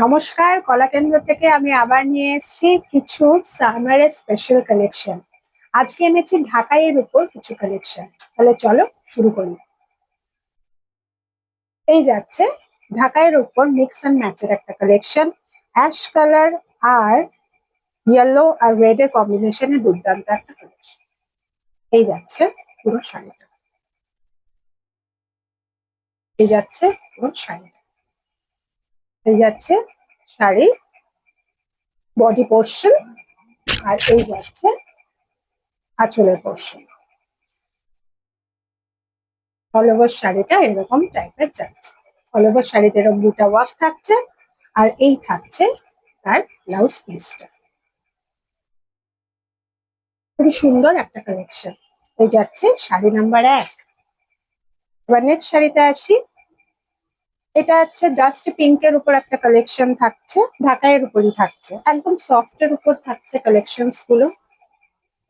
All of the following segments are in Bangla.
নমস্কার, কলা কেন্দ্র থেকে আমি আবার নিয়ে এসেছি কিছু সামারের স্পেশাল কালেকশন। আজকে এনেছি ঢাকাইয়ের উপর কিছু কালেকশন। তাহলে চলো শুরু করি। এই যাচ্ছে ঢাকাইয়ের উপর মিক্স অ্যান্ড ম্যাচের একটা কালেকশন। অ্যাশ কালার আর ইয়েলো আর রেড এর কম্বিনেশনে দুর্দান্ত একটা কালেকশন। এই যাচ্ছে পুরো শাড়িটা, এই যাচ্ছে পুরো শাড়িটা, এই যাচ্ছে শাড়ি বডি পোর্শন, আর এই যাচ্ছে আঁচলের পোর্শন। অল ওভার শাড়িটা এরকম টাইপের যাচ্ছে। অল ওভার শাড়িতে এরকম দুটা ওয়ার্ক থাকছে, আর এই থাকছে তার ব্লাউজ পিসটা। খুবই সুন্দর একটা কালেকশন। এই যাচ্ছে শাড়ি নাম্বার 1। এবার নেক্সট শাড়িতে আসি। এটা হচ্ছে ডাস্ট পিঙ্কের উপর একটা কালেকশন থাকছে, ঢাকাইয়ের উপরই থাকছে, একদম সফট এর উপর থাকছে কালেকশনস গুলো।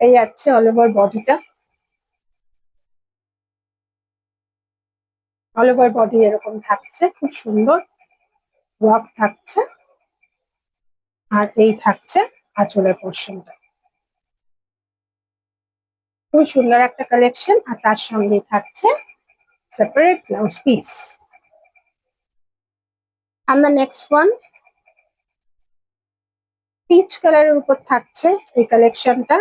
এই যাচ্ছে অল ওভার বডিটা, অল ওভার বডি এরকম থাকছে, খুব সুন্দর ওয়ার্ক থাকছে, আর এই থাকছে আঁচলের পোর্শনটা। খুব সুন্দর একটা কালেকশন, আর তার সঙ্গে থাকছে separate blouse piece. and the next one peach কালারের উপর থাকছে এই কালেকশনটা।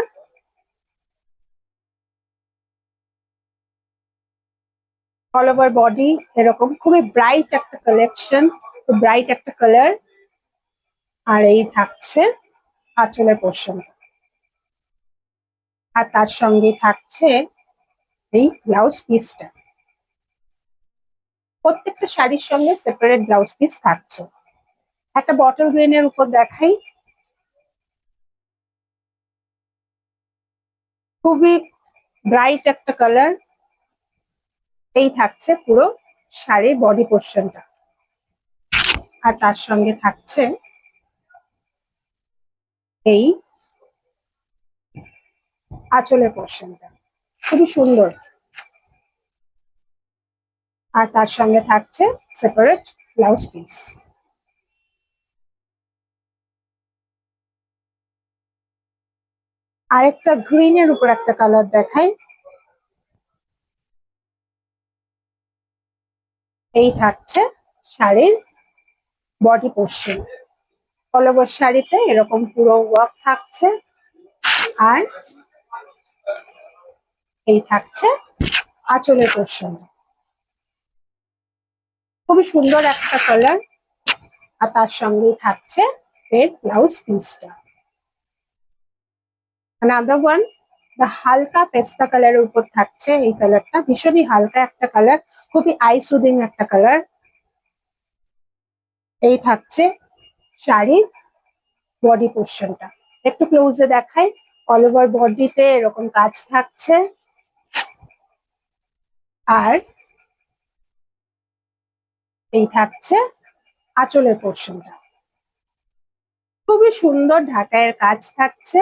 অল ওভার বডি এরকম খুবই ব্রাইট একটা কালেকশন, ব্রাইট একটা কালার, আর এই থাকছে আঁচলের পোর্শন, আর তার সঙ্গে থাকছে এই ব্লাউজ পিসটা। প্রত্যেকটা শাড়ির সঙ্গে সেপারেট ব্লাউজ পিস থাকছে। একটা বটল গ্রিনের উপর দেখাই, খুবই ব্রাইট একটা কালার। এই থাকছে পুরো শাড়ির বডি পোর্শনটা, আর তার সঙ্গে থাকছে এই আঁচলের পোর্শনটা, খুবই সুন্দর, আর তার সঙ্গে থাকছে সেপারেট ব্লাউজ পিস। আরেকটা গ্রিনের উপর একটা কালার দেখাই। এই থাকছে শাড়ির বডি পোর্শন। অল ওভার শাড়িতে এরকম পুরো ওয়ার্ক থাকছে, আর এই থাকছে আঁচলের পোর্শন। খুবই সুন্দর একটা কালার, আর তার সঙ্গেই থাকছে রেড ব্লাউজ পিসটা। another one, the হালকা পেস্তা কালারের উপর থাকছে এই কালারটা, ভীষণই হালকা একটা কালার, খুবই আই সুদিং একটা কালার। এই থাকছে শাড়ির বডি পোর্শনটা, একটু ক্লোজে দেখাই। অল ওভার বডিতে এরকম কাজ থাকছে, আর এই থাকছে আঁচলের পোর্শনটা। খুবই সুন্দর ঢাকাইয়ের কাজ থাকছে,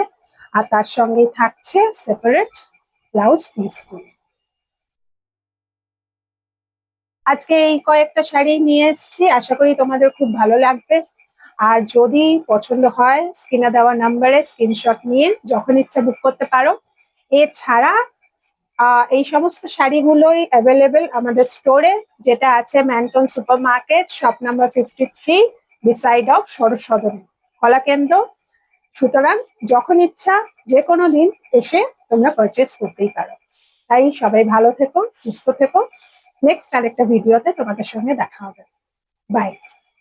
আর তার সঙ্গেই থাকছে সেপারেট ব্লাউজ পিসগুলো। আজকে এই কয়েকটা শাড়ি নিয়ে এসেছি, আশা করি তোমাদের খুব ভালো লাগবে। আর যদি পছন্দ হয় স্ক্রিনে দেওয়া নাম্বারে স্ক্রিনশট নিয়ে যখন ইচ্ছা বুক করতে পারো। এছাড়া এই সমস্ত শাড়িগুলোই অ্যাভেলেবেল আমাদের স্টোরে, যেটা আছে Manton super market, shop number 53, beside of Saroj Sadan, Kala Kendra. সুতরাং যখন ইচ্ছা যে কোনো দিন এসে তোমরা পারচেস করতেই পারো। তাই সবাই ভালো থেকো, সুস্থ থেকো। নেক্সট আরেকটা ভিডিওতে তোমাদের সঙ্গে দেখা হবে। বাই।